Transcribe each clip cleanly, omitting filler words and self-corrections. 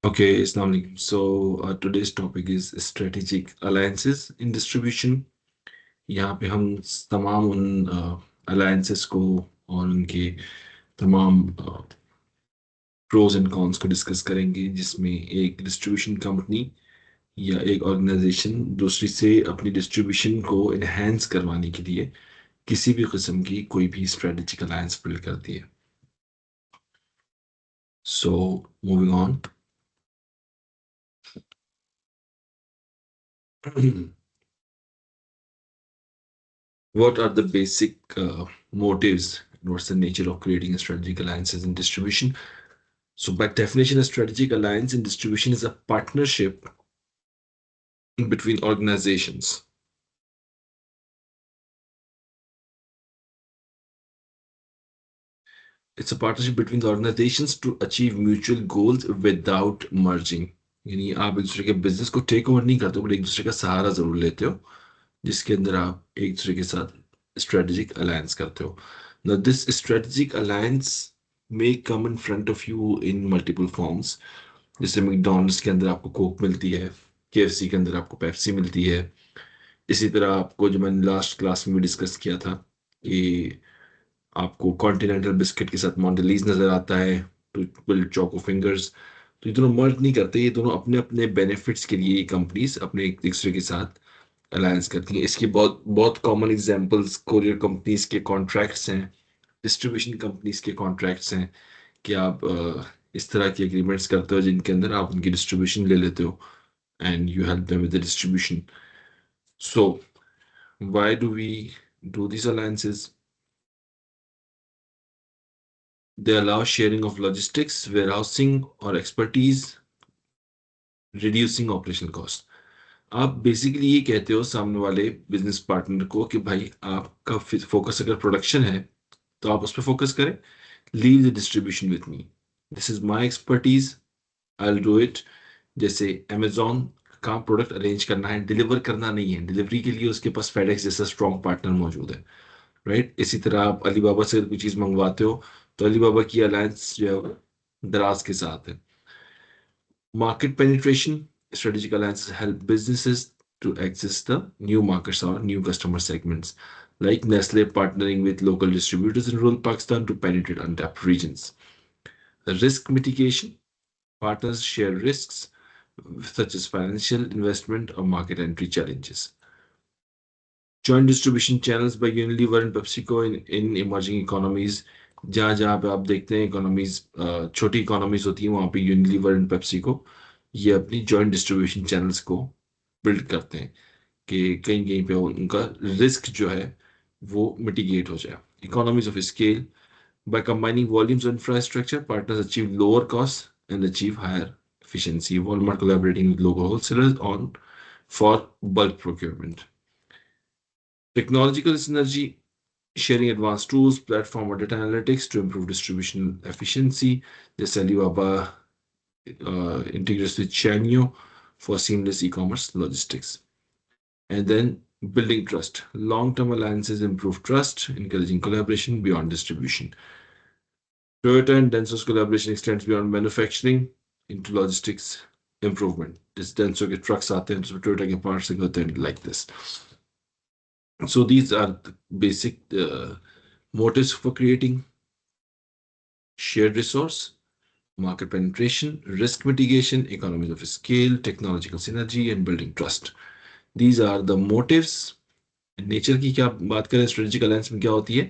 Okay, Assalamu alaikum. So today's topic is strategic alliances in distribution. यहाँ पे हम तमाम उन alliances को और उनके तमाम प्रोज एंड कॉन्स को डिस्कस करेंगे, जिसमें एक डिस्ट्रीब्यूशन कंपनी या एक ऑर्गेनाइजेशन दूसरी से अपनी डिस्ट्रीब्यूशन को इनहेंस करवाने के लिए किसी भी किस्म की कोई भी स्ट्रेटेजिक अलायंस बिल्ड करती है. So moving on. What are the basic motives? What's the nature of creating a strategic alliances in distribution? So, by definition, a strategic alliance in distribution is a partnership between organizations. It's a partnership between the organizations to achieve mutual goals without merging. यानी आप एक दूसरे के business को take over नहीं करते हो, but एक दूसरे का सहारा जरूर लेते हो, जिसके अंदर आप एक दूसरे के साथ स्ट्रेटेजिक अलायंस करते हो. Now, this strategic alliance may come in front of you in multiple forms. जैसे मैकडॉनल्ड्स के अंदर आपको कोक मिलती है, केएफसी के अंदर आपको पेप्सी मिलती है. इसी तरह आपको, जो मैंने लास्ट क्लास में भी डिस्कस किया था, कि आपको कॉन्टिनेंटल बिस्किट के साथ मॉन्डेलीज नजर आता है, टू बिल्ड चोको फिंगर्स. तो ये दोनों मर्ज नहीं करते, ये दोनों अपने अपने बेनिफिट्स के लिए ये कंपनीज अपने एक दूसरे के साथ अलायंस करती हैं. इसकी बहुत बहुत कॉमन एग्जांपल्स कोरियर कंपनीज के कॉन्ट्रैक्ट्स हैं, डिस्ट्रीब्यूशन कंपनीज के कॉन्ट्रैक्ट्स हैं, कि आप इस तरह की एग्रीमेंट्स करते हो जिनके अंदर आप उनकी डिस्ट्रीब्यूशन ले लेते हो and you help them with the distribution. So, why do we do these alliances? They allow sharing of logistics, warehousing, or expertise, reducing operational cost. आप बेसिकली ये कहते हो सामने वाले बिजनेस पार्टनर को कि भाई, आपका फोकस अगर प्रोडक्शन है तो आप उस पर फोकस करें. Leave the distribution with me. This is my expertise. I will do it. जैसे अमेजोन का प्रोडक्ट अरेंज करना है, डिलीवर करना नहीं है. डिलीवरी के लिए उसके पास फेडेक्स जैसा स्ट्रॉन्ग पार्टनर मौजूद है, राइट. इसी तरह आप अलीबाबा से कोई चीज़ मंगवाते हो, तो अलीबाबा की अलायंस जो है वो दराज के साथ है. Market penetration, strategic alliances help businesses to access the new markets or new customer segments, like Nestle partnering with local distributors in rural Pakistan to penetrate untapped regions. Risk mitigation, partners share risks such as financial investment or market entry challenges. Joint distribution channels by Unilever and PepsiCo in emerging economies. जहाँ जहाँ पे आप देखते हैं economies, छोटी economies होती हैं, वहाँ पे यूनिलीवर एंड पेप्सिको ये अपनी जॉइंट डिस्ट्रीब्यूशन चैनल्स को बिल्ड करते हैं, कि कहीं कहीं पे उनका रिस्क जो है वो मिटिगेट हो जाए. Economies of scale, by combining volumes and infrastructure, partners achieve lower costs and achieve higher efficiency. Walmart collaborating with local wholesalers on for bulk procurement. Technological synergy, sharing advanced tools, platform, or data analytics to improve distribution efficiency. This Alibaba integrates with Chanyo for seamless e-commerce logistics. And then building trust. Long-term alliances improve trust, encouraging collaboration beyond distribution. Toyota and Denso's collaboration extends beyond manufacturing into logistics improvement. This Denso के trucks आते हैं, तो Toyota के parts होते हैं like this. So these are the basic motives for creating shared resource, market penetration, risk mitigation, economies of scale, technological synergy, and building trust. These are the motives. Nature की क्या बात करें, strategic alliance में क्या होती है?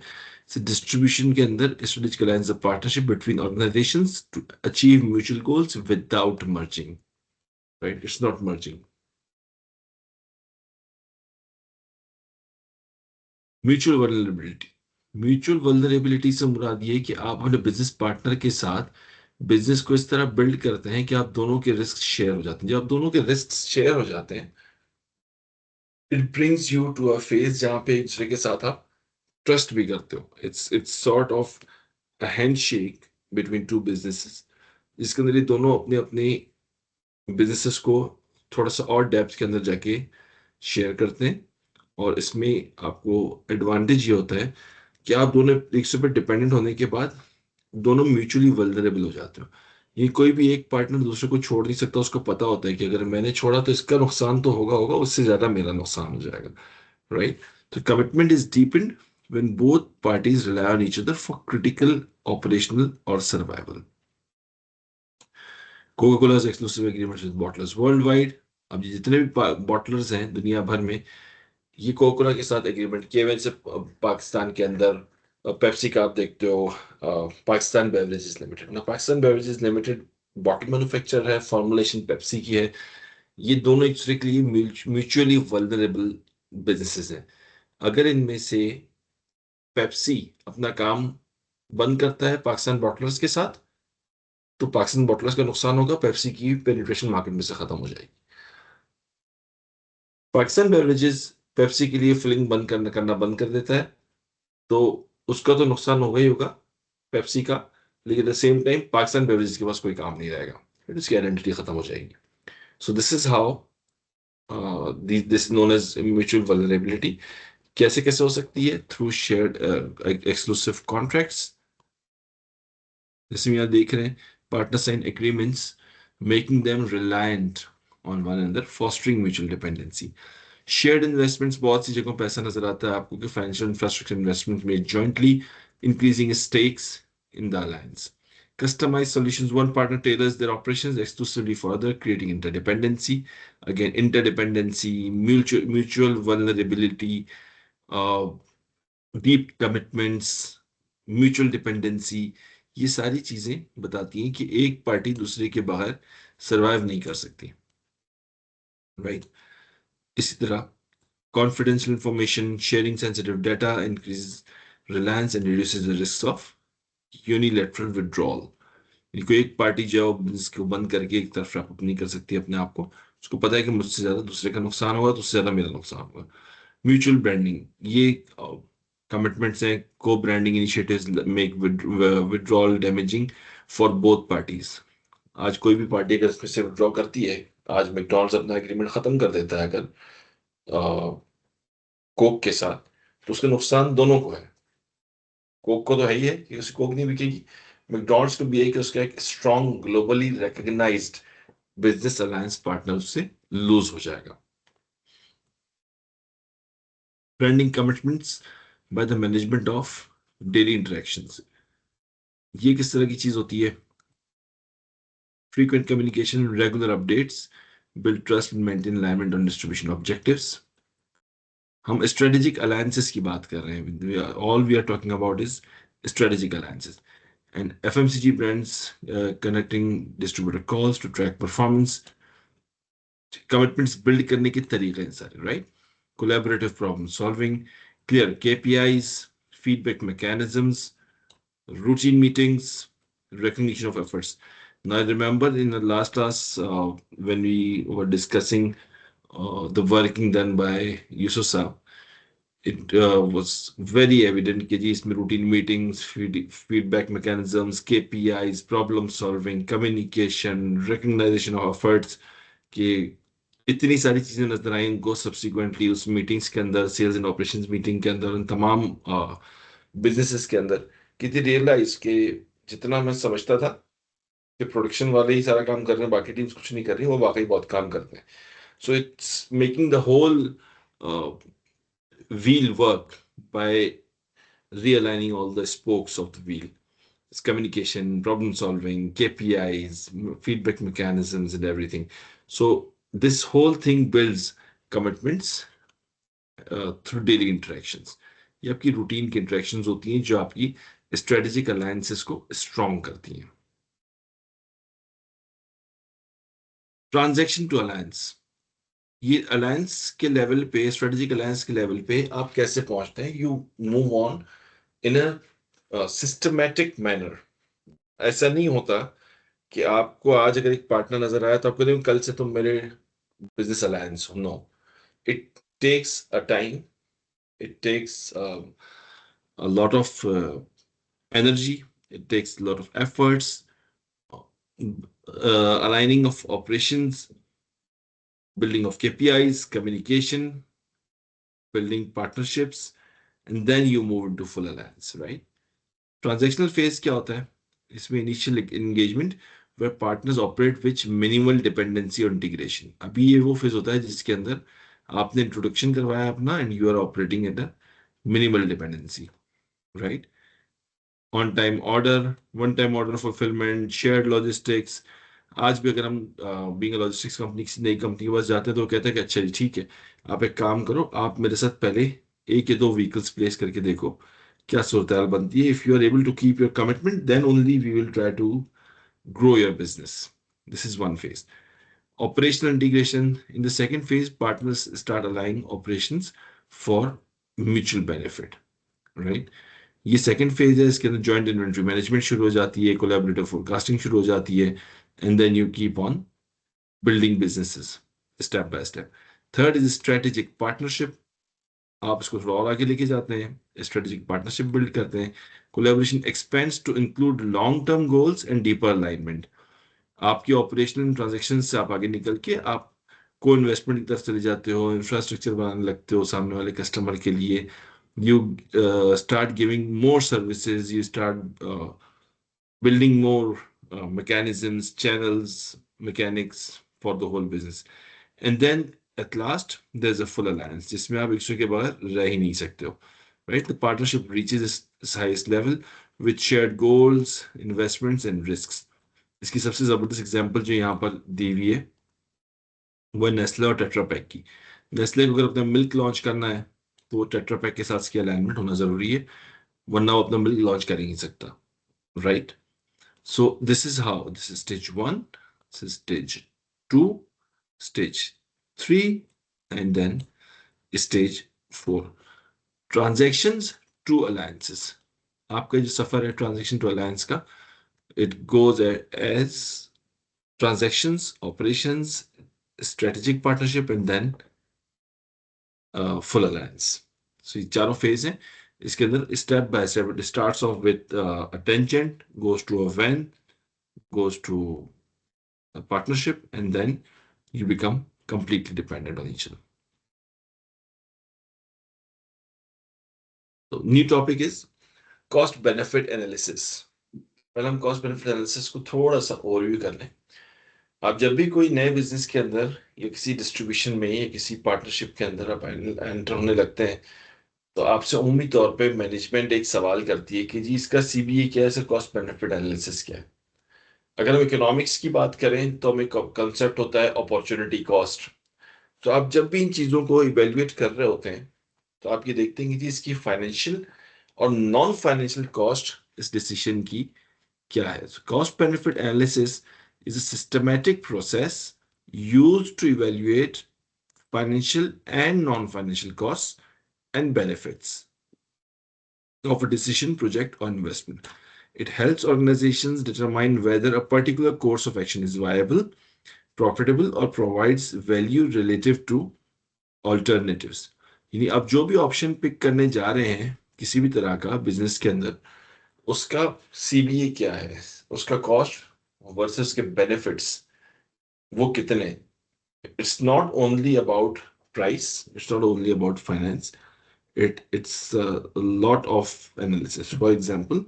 Distribution के अंदर strategic alliance partnership between organisations to achieve mutual goals without merging, right. It's not merging. Mutual vulnerability. Mutual vulnerability से मुराद ये कि आप अपने बिजनेस पार्टनर के साथ बिजनेस को इस तरह बिल्ड करते हैं कि आप दोनों के रिस्क शेयर हो जाते हैं. जब आप दोनों के रिस्क शेयर हो जाते हैं, it brings you to a phase जहां पे एक दूसरे के साथ आप ट्रस्ट भी करते हो. It's sort of a handshake between two businesses, जिसके अंदर ये दोनों अपने अपने बिजनेसेस को थोड़ा सा और डेप्थ के अंदर जाके शेयर करते हैं. और इसमें आपको एडवांटेज ये होता है कि आप दोनों एक दूसरे पर डिपेंडेंट होने के बाद दोनों म्यूचुअली वल्नरेबल हो जाते हो. ये कोई भी एक पार्टनर दूसरे को छोड़ नहीं सकता, उसको पता होता है कि अगर मैंने छोड़ा तो इसका नुकसान तो होगा होगा, उससे ज्यादा मेरा नुकसान हो जाएगा, राइट? तो commitment is depend when both parties rely on each other for critical operational or survival. Coca-Cola's exclusive agreements with bottlers worldwide. अब ये जितने भी बॉटलर्स हैं दुनिया भर में, ये कोकोला के साथ एग्रीमेंट किए हुए, जैसे पाकिस्तान के अंदर पेप्सी का आप देखते हो, पाकिस्तान बेवरेजेस लिमिटेड ना, Pakistan beverages limited bottle manufacturer है, फॉर्मुलेशन पेप्सी की है। ये दोनों एक दूसरे के लिए म्यूचुअली वल्नरेबल बिजनेसेस हैं। अगर इनमें से पेप्सी अपना काम बंद करता है पाकिस्तान बॉटलर्स के साथ, तो पाकिस्तान बॉटलर्स का नुकसान होगा, पेप्सी की पेनिट्रेशन मार्केट में से खत्म हो जाएगी। पाकिस्तान बेवरेजेस पेप्सी के लिए फिलिंग बंद करना बंद कर देता है, तो उसका तो नुकसान होगा ही होगा पेप्सी का, लेकिन at the same time Pakistan beverages के पास कोई काम नहीं रहेगा, फिर उसकी आइडेंटिटी खत्म हो जाएगी। So this is how this known as mutual vulnerability. कैसे कैसे हो सकती है? थ्रू शेयर्ड एक्सक्लूसिव कॉन्ट्रैक्ट्स, जैसे हम यहाँ देख रहे हैं, partner sign agreements making them reliant on one another, fostering mutual dependency. Shared investments, बहुत सी जगहों पे ऐसा नजर आता है आपको कि फाइनेंशियल इंफ्रास्ट्रक्चर इन्वेस्टमेंट में jointly increasing stakes in the alliance. Customized solutions, one partner tailors their operations exclusively for other, creating interdependency. Again, interdependency, mutual vulnerability, uh, deep commitments, mutual dependency, ये सारी चीजें बताती हैं कि एक पार्टी दूसरे के बगैर सरवाइव नहीं कर सकती, राइट? इसी तरह confidential information, sharing sensitive data increase Reliance and reduces the risk of unilateral withdrawal. कोई एक पार्टी जो बिजनेस को बंद करके एक तरफ रैप अप नहीं कर सकती अपने आप को, उसको पता है कि मुझसे ज्यादा दूसरे का नुकसान होगा तो उससे ज्यादा मेरा नुकसान होगा। म्यूचुअल ब्रांडिंग, ये कमिटमेंट्स हैं। को branding initiatives make withdrawal damaging for both parties. आज कोई भी पार्टी अगर इसमें से विड्रॉ करती है, आज मैकडॉनल्ड्स अपना एग्रीमेंट खत्म कर देता है अगर कोक के साथ, तो उसका नुकसान दोनों को है। कोक को तो है ही है कि उसकी कोक नहीं बिकेगी, मैकडॉनल्ड्स को भी है कि उसका एक strong globally recognised business alliance partner उससे लूज हो जाएगा। Branding commitments by the management of daily interactions, ये किस तरह की चीज होती है? Frequent communication, regular updates build trust and maintain alignment on distribution objectives. हम स्ट्रेटेजिक अलायंसेस की बात कर रहे हैं, all we are talking about is strategic alliances and FMCG brands connecting distributor calls to track performance. Commitments build करने के तरीके हैं सारे, right? Collaborative problem solving, clear KPIs, feedback mechanisms, routine meetings, recognition of efforts. Now, I remember in the last class when we were discussing the working done by Yususa, it was very evident कि जी इसमें routine meetings, feedback mechanisms, KPIs, problem solving, communication, recognition of efforts, कि इतनी सारी चीजें नजर आई उनको subsequently उस meetings के अंदर, सेल्स एंड ऑपरेशंस मीटिंग के अंदर, उन तमाम बिजनेसेस के अंदर, कि दे रियलाइज कि जितना मैं समझता था कि प्रोडक्शन वाले ही सारा काम कर रहे हैं, बाकी टीम्स कुछ नहीं कर रही, वो वाकई बहुत काम करते हैं। So it's making the whole wheel work by realigning all the spokes of the wheel. It's communication, problem solving, KPIs, feedback mechanisms, and everything. So this whole thing builds commitments through daily interactions. ये आपकी routine की interactions होती हैं जो आपकी strategic alliances को strong करती हैं। ट्रांजैक्शन टू अलायंस, ये अलायंस के लेवल पे, स्ट्रेटेजिक अलायंस के लेवल पे आप कैसे पहुंचते हैं? You move on in a systematic manner. ऐसा नहीं होता कि आपको आज अगर एक पार्टनर नजर आया तो आपको देखो कल से तुम मेरे बिजनेस अलायंस हो। No, it takes a time, it takes a lot of energy, it takes a lot of efforts, aligning of operations, building of KPIs, communication, building partnerships, and then you move into full alliance, right? Transactional phase क्या होता है? इसमें initial engagement, where partners operate with minimal dependency or integration. अभी ये वो phase होता है जिसके अंदर आपने इंट्रोडक्शन करवाया अपना and you are operating at a minimal dependency, right? On time order, one time order fulfilment, shared logistics. आज भी अगर हम बीइंग अ लॉजिस्टिक्स कंपनी किसी नई कंपनी के पास जाते हैं तो वो कहते हैं कि अच्छा जी ठीक है, आप एक काम करो, आप मेरे साथ पहले एक या दो व्हीकल्स प्लेस करके देखो क्या सूरत हाल बनती है। If you are able to keep your commitment then only we will try to grow your business. This is one phase. Operational integration. In the second phase, partners start aligning operations for mutual benefit, right? ये second phase है, इसके अंदर joint inventory management शुरू हो जाती है, collaborative forecasting शुरू हो जाती है, and then you keep on building businesses step by step. Third is strategic partnership. आप इसको थोड़ा और आगे लेके जाते हैं, स्ट्रेटेजिक पार्टनरशिप बिल्ड करते हैं। Collaboration expands to include long term goals and deeper alignment. आपकी ऑपरेशनल ट्रांजेक्शन से आप आगे निकल के आप को इन्वेस्टमेंट की तरफ चले जाते हो, इंफ्रास्ट्रक्चर बनाने लगते हो सामने वाले कस्टमर के लिए। You start giving more services, you start building more mechanisms, channels, mechanics for the whole business. And then at last, there's a full alliance, जिसमें आप एक दूसरे के बगैर रह ही नहीं सकते हो, right? The partnership reaches its highest level with shared goals, investments and risks. इसकी सबसे जबरदस्त एग्जांपल जो यहाँ पर दी हुई है वो नेस्ले और टेट्रा पैक की। नेस्ले को अगर अपना मिल्क लॉन्च करना है तो टेट्रा पैक के साथ इसकी अलाइनमेंट होना जरूरी है, वरना वो अपना मिल्क लॉन्च कर ही नहीं सकता, right? So this is how, this is stage 1, this is stage 2, stage 3, and then stage 4. Transactions to alliances. आपका जो सफर है ट्रांजेक्शन टू अलायंस का, it goes as transactions, operations, strategic partnership, and then full alliance. So ये चारों phase हैं। इसके अंदर step by step it starts off with a tangent, goes to a van, goes to a partnership, and then you become completely dependent on each other. So new topic is cost benefit analysis. पहले हम cost benefit analysis को थोड़ा सा overview कर लें। आप जब भी कोई नए बिजनेस के अंदर या किसी डिस्ट्रीब्यूशन में या किसी पार्टनरशिप के अंदर आप एंटर होने लगते हैं तो आपसे उम्मीद तौर पे मैनेजमेंट एक सवाल करती है कि जी इसका सीबीए क्या है, सर कॉस्ट बेनिफिट एनालिसिस क्या है। अगर हम इकोनॉमिक्स की बात करें तो हमें कंसेप्ट होता है अपॉर्चुनिटी कॉस्ट। तो आप जब भी इन चीजों को इवेल्युएट कर रहे होते हैं तो आप ये देखते हैं कि जी इसकी फाइनेंशियल और नॉन फाइनेंशियल कॉस्ट इस डिसीजन की क्या है। Cost benefit analysis is a systematic process used to evaluate financial and non-financial costs and benefits of a decision, project, or investment. It helps organizations determine whether a particular course of action is viable, profitable, or provides value relative to alternatives. यानी आप जो भी option pick करने जा रहे हैं किसी भी तरह का बिजनेस के अंदर, उसका सीबीए क्या है, उसका कॉस्ट वर्सेस के बेनिफिट्स वो कितने। It's not only about price, it's not only about finance, it's a lot of analysis. For example,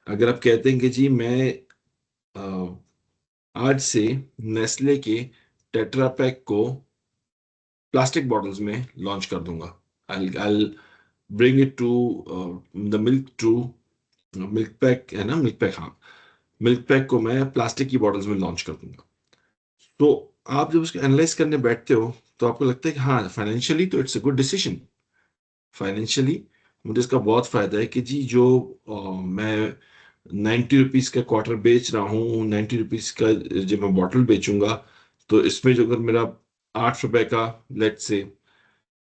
अगर आप कहते हैं कि जी मैं आज से नेस्ले के टेट्रा पैक को प्लास्टिक बॉटल्स में लॉन्च कर दूंगा, I'll bring it to the milk to milk pack है ना, मिल्क पैक, हाँ, मिल्क पैक को मैं प्लास्टिक की बॉटल्स में लॉन्च कर दूंगा। तो आप जब उसको एनालाइज करने बैठते हो तो आपको लगता है कि हाँ फाइनेंशियली तो it's a good decision, financially मुझे इसका बहुत फायदा है कि जी जो मैं 90 रुपीज का क्वार्टर बेच रहा हूँ, 90 रुपीज का जब मैं बॉटल बेचूंगा तो इसमें जो अगर मेरा 8 रुपए का लेट से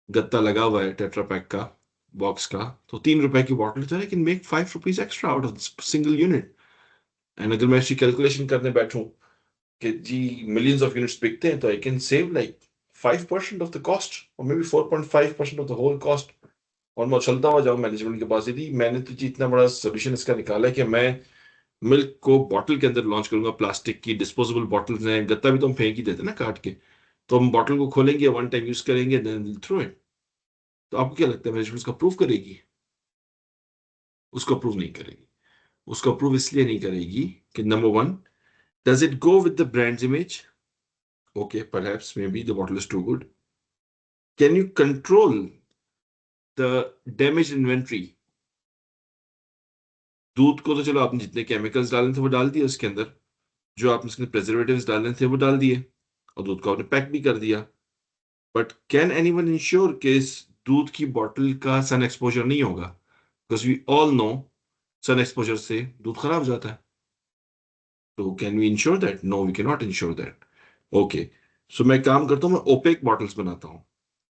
गत्ता लगा हुआ है टेट्रा पैक का बॉक्स का, तो 3 रुपए की बॉटल तो I can make 5 rupees extra out of single unit. And अगर मैं इसकी कैलकुलेशन करने बैठूं कि जी मिलियंस ऑफ यूनिट्स बिकते हैं तो I can save like 5% of the cost और may be 4.5% of the whole cost. और मैं उछलता हुआ जाऊँ मैनेजमेंट के पास, यदि मैंने तो जी इतना बड़ा सोल्यूशन इसका निकाला है कि मैं मिल्क को बॉटल के अंदर लॉन्च करूंगा, प्लास्टिक की डिस्पोजेबल बॉटल्स हैं, गत्ता भी तो हम फेंक ही देते हैं ना काट के, तो हम बॉटल को खोलेंगे, वन टाइम यूज करेंगे, देन थ्रो इट। तो आपको क्या लगता है मैनेजमेंट उसका प्रूव करेगी? उसको प्रूव नहीं करेगी। उसको अप्रूव इसलिए नहीं करेगी कि number one, does it go with the brand's image? Okay, perhaps may be the bottle is too good. Can you control the damage inventory? दूध को तो चलो आपने जितने केमिकल्स डालने थे वो डाल दिए उसके अंदर, जो आपने उसके प्रेजर्वेटिव्स डालने थे वो डाल दिए, और दूध को आपने पैक भी कर दिया. बट कैन एनीवन इंश्योर कि इस दूध की बॉटल का सन एक्सपोजर नहीं होगा? Because we all know sun exposure से दूध खराब हो जाता है. तो can we ensure that? No, we can not ensure that. Okay, so मैं काम करता हूँ, मैं ओपेक बॉटल्स बनाता हूँ.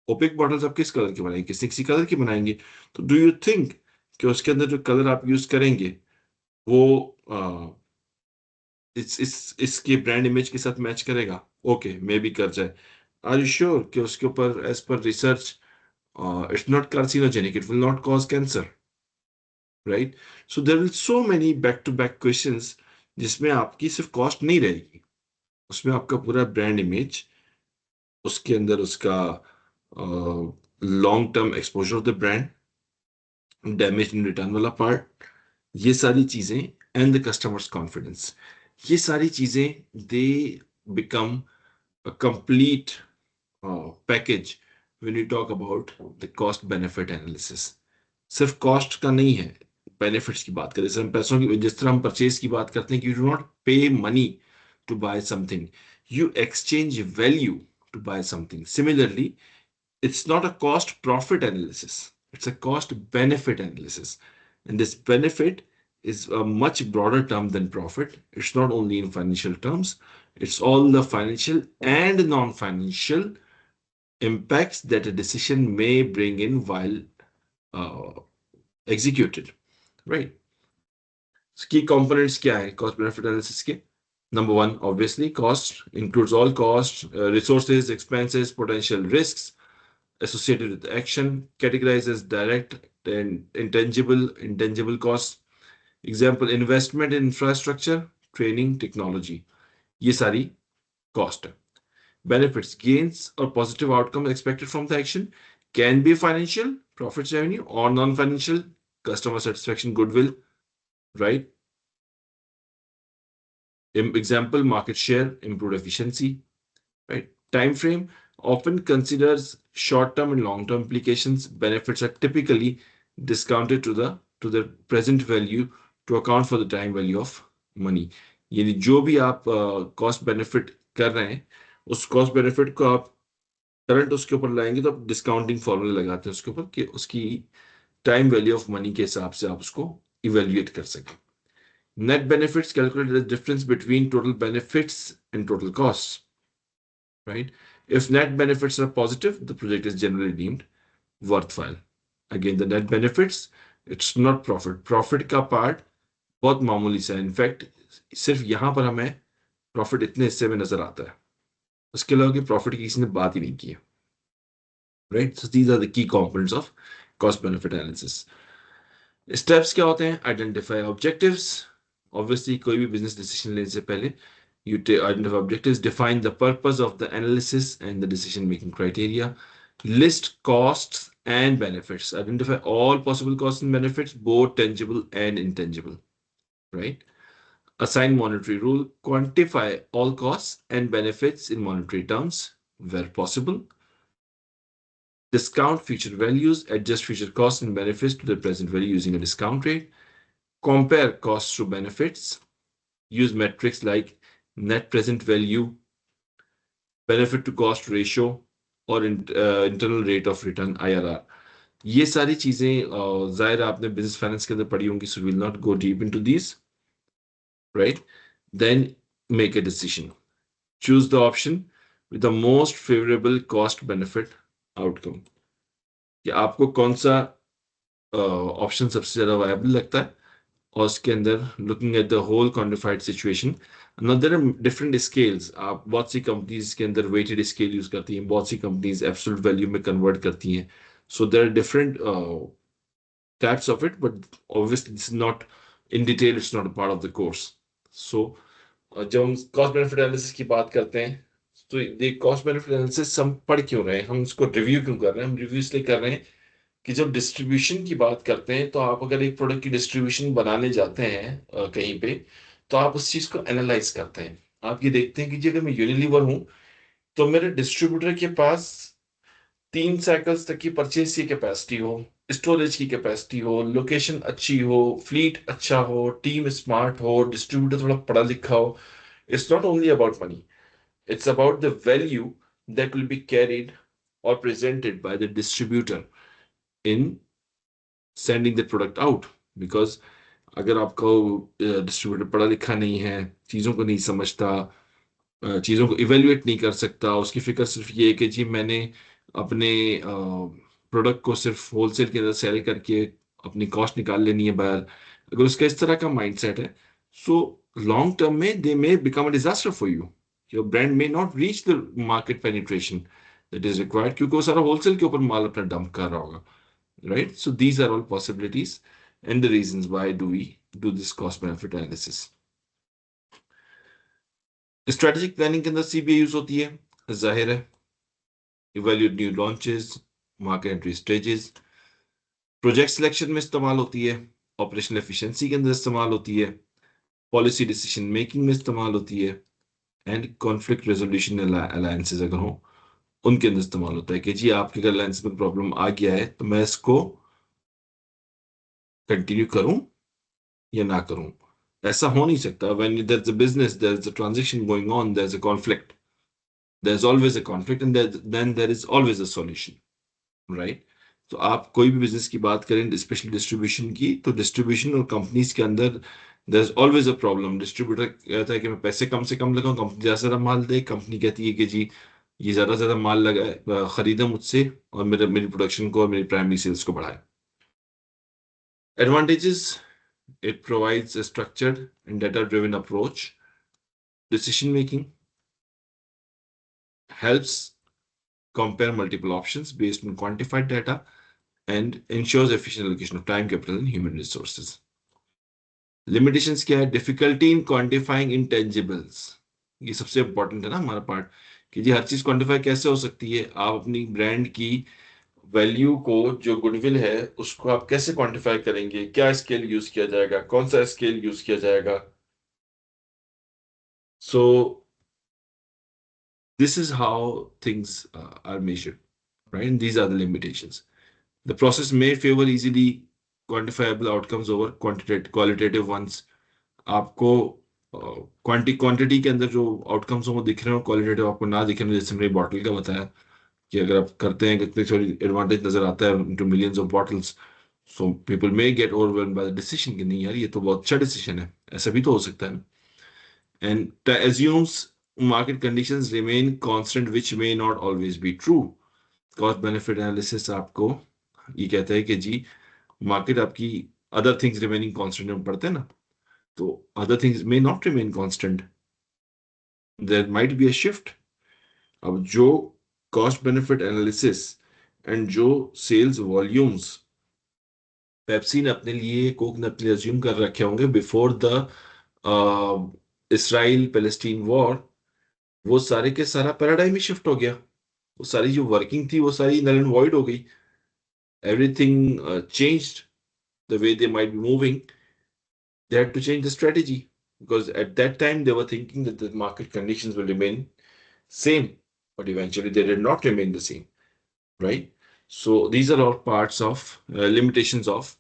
ओपेक बॉटल्स आप किस कलर की बनाएंगे? किसी किसी कलर की बनाएंगे. तो डू यू थिंक कि उसके अंदर जो कलर आप यूज करेंगे वो इस इसके ब्रांड इमेज के साथ मैच करेगा? ओके, मे बी कर जाए. आर यू श्योर कि उसके ऊपर as per research it's not carcinogenic, it will not cause cancer? Right. So there will so many back to back questions जिसमें आपकी सिर्फ कॉस्ट नहीं रहेगी, उसमें आपका पूरा ब्रांड इमेज, उसके अंदर उसका long term exposure of the brand, damage in return वाला पार्ट, ये सारी चीजें, एंड द कस्टमर्स कॉन्फिडेंस, ये सारी चीजें they become a complete package when you talk about the cost benefit analysis. सिर्फ कॉस्ट का नहीं है, बेनिफिट्स की बात करें, जैसे हम पैसों की, जिस तरह हम परचेज की बात करते हैं कि you do not pay money to buy something, you exchange value to buy something. Similarly, it's not a cost profit analysis, it's a cost benefit analysis. And this benefit is a much broader term than profit. It's not only in financial terms, it's all the financial and non financial impacts that a decision may bring in while uh, executed. Right. So key components क्या है cost benefit analysis के? Number one, obviously, cost includes all costs, resources, expenses, potential risks associated with action, categorized as direct and intangible costs. Example, investment in infrastructure, training, technology. ये सारी cost है. Benefits, gains or positive outcomes expected from the action can be financial, profits, revenue, or non-financial, customer satisfaction, goodwill, right? Example, market share, improved efficiency, right? Time frame often considers short-term and long-term implications. Benefits are typically discounted to the present value to account for the time value of money. यानी जो भी आप cost benefit कर रहे हैं, उस cost benefit को आप करंट उसके ऊपर लाएंगे तो आप डिस्काउंटिंग फॉर्मूला लगाते हैं उसके ऊपर कि उसकी टाइम वैल्यू ऑफ मनी के हिसाब से आप उसको इवेल्युएट कर सकें. Net benefits calculate the difference between total benefits and total costs, right? If net benefits are positive, the project is generally deemed worthwhile. Again, the net benefits, it's not profit. Profit का part बहुत मामूली सा है. In fact सिर्फ यहाँ पर हमें profit इतने हिस्से में नजर आता है, उसके अलावा कि प्रॉफिट की किसी ने बात ही नहीं की है. Right. So these are the key components of cost benefit analysis. Steps क्या होते हैं? Identify objectives. ऑब्वियसली कोई भी बिजनेस डिसीजन लेने से पहले you identify objectives, define the purpose of the analysis and the decision making criteria, list costs and benefits, identify all possible costs and benefits, both tangible and intangible, right? Assign monetary rule, quantify all costs and benefits in monetary terms where possible, discount future values, adjust future costs and benefits to the present value using a discount rate, compare costs to benefits, use metrics like net present value, benefit to cost ratio और internal rate of return IRR. ये सारी चीजें जाहिर आपने business finance के अंदर पढ़ी होंगी, so will not go deep into this. Right. Then make a decision, choose the option with the most favourable cost benefit outcome, कि आपको कौन सा ऑप्शन सबसे ज्यादा वायबल लगता है, और उसके अंदर looking at the whole quantified situation. There are different scales. आप बहुत सी कंपनीज के अंदर वेटेड स्केल यूज करती हैं, बहुत सी कंपनीज एब्सोल्यूट वैल्यू में कन्वर्ट करती हैं. So there are different types of it, but obviously this is not in detail, it's not a part of the course. So जब हम कॉस्ट बेनिफिट एनालिसिस की बात करते हैं, तो ये कॉस्ट बेनिफिट एनालिसिस हम पढ़ क्यों रहे हैं, हम इसको रिव्यू क्यों कर रहे हैं? हम रिव्यू इसलिए कर रहे हैं कि जब डिस्ट्रीब्यूशन की बात करते हैं तो आप अगर एक प्रोडक्ट की डिस्ट्रीब्यूशन बनाने जाते हैं कहीं पे, तो आप उस चीज को एनालाइज करते हैं। आप ये देखते हैं कि जी अगर मैं यूनिलीवर हूं तो मेरे डिस्ट्रीब्यूटर के पास 3 साइकिल्स तक की परचेज की कैपेसिटी हो, स्टोरेज की कैपेसिटी हो, लोकेशन अच्छी हो, फ्लीट अच्छा हो, टीम स्मार्ट हो, डिस्ट्रीब्यूटर थोड़ा पढ़ा लिखा हो। It's not only about money, it's about the value that will be carried or presented by the distributor in sending the product out. Because अगर आपको डिस्ट्रीब्यूटर पढ़ा लिखा नहीं है, चीज़ों को नहीं समझता, चीज़ों को इवेल्युएट नहीं कर सकता, उसकी फिक्र सिर्फ ये है कि जी मैंने अपने प्रोडक्ट को सिर्फ होलसेल के अंदर सेल करके अपनी कॉस्ट निकाल लेनी है बाहर, अगर उसका इस तरह का माइंडसेट है, सो लॉन्ग टर्म में they may become a disaster for you. Your brand may not reach the market penetration that is required, क्योंकि वो सारा होलसेल के ऊपर माल अपना डंप कर रहा होगा। Right, so these are all possibilities and the reasons why do we do this cost benefit analysis. Strategic planning के अंदर सीबीए यूज होती है, जाहिर है। Evaluate new launches, market entry stages, project selection में इस्तेमाल होती है, ऑपरेशनल एफिशिएंसी के अंदर इस्तेमाल होती है, पॉलिसी डिसीजन मेकिंग में इस्तेमाल होती है, एंड कॉन्फ्लिक्ट रेजोल्यूशन अलायंसेस अगर हो उनके अंदर इस्तेमाल होता है कि जी आपके अगर अलायंस में प्रॉब्लम आ गया है तो मैं इसको कंटिन्यू करूं या ना करूं। ऐसा हो नहीं सकता। When there is a business, there is a transaction going on, there is a conflict, there is always a conflict and then there is always a solution. Right. तो आप कोई भी बिजनेस की बात करें, स्पेशली डिस्ट्रीब्यूशन की, तो distribution और कंपनीज के अंदर there is always a problem. Distributor कहता है कि मैं पैसे कम से कम लगाऊं, कंपनी ज्यादा से ज्यादा माल दे, कंपनी कहती है कि जी ये ज्यादा से ज्यादा माल लगाए, खरीदे मुझसे और मेरी प्रोडक्शन को और मेरी प्राइमरी सेल्स को बढ़ाए। Advantages, it provides a structured and data driven approach, decision making, helps compare multiple options based on quantified data, and ensures efficient allocation of time, capital, and human resources. Limitations क्या है? Difficulty in quantifying intangibles. ये सबसे important है ना हमारा part, कि जी हर चीज quantify कैसे हो सकती है? आप अपनी ब्रांड की वैल्यू को, जो गुडविल है, उसको आप कैसे क्वांटिफाई करेंगे? क्या स्केल यूज किया जाएगा, कौन सा स्केल यूज किया जाएगा? So this is how things are measured, right? These are the limitations. The process may favor easily quantifiable outcomes over qualitative ones. आपको क्वांटिटी के अंदर जो आउटकम्स हो वो दिख रहे हो, क्वालिटेटिव आपको ना दिख रहे हो। जैसे मेरी बॉटल का बताया कि अगर आप करते हैं कितनी थोड़ी एडवांटेज नजर आता है into millions of bottles, so people may gate overwhelmed by the decision कि नहीं यार ये तो बहुत अच्छा डिसीजन है। ऐसा भी तो हो सकता है ना। And assumes market conditions remain constant which may not always be true. Cost benefit analysis आपको ये कहता है कि जी मार्केट आपकी अदर थिंग्स रिमेनिंग कांस्टेंट में पढ़ते हैं ना, तो other things may not remain constant, there might be a shift. अब जो कॉस्ट बेनिफिट एनालिसिस एंड जो सेल्स वॉल्यूम्स पेप्सी ने अपने लिए, कोक ने अपने लिए अज्यूम कर रखे होंगे before the Israel Palestine war, वो सारे के सारा पैराडाइम ही शिफ्ट हो गया। वो सारी जो वर्किंग थी वो सारी नल एंड वॉइड हो गई। Everything changed the way they might be moving. They had to change the strategy because at that time they were thinking that the market conditions will remain same, but eventually they did not remain the same, right? So these are all parts of limitations of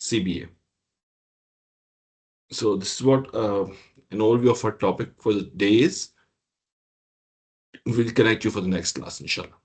CBA. So this is what an overview of our topic for the day is. We'll connect you for the next class, inshallah.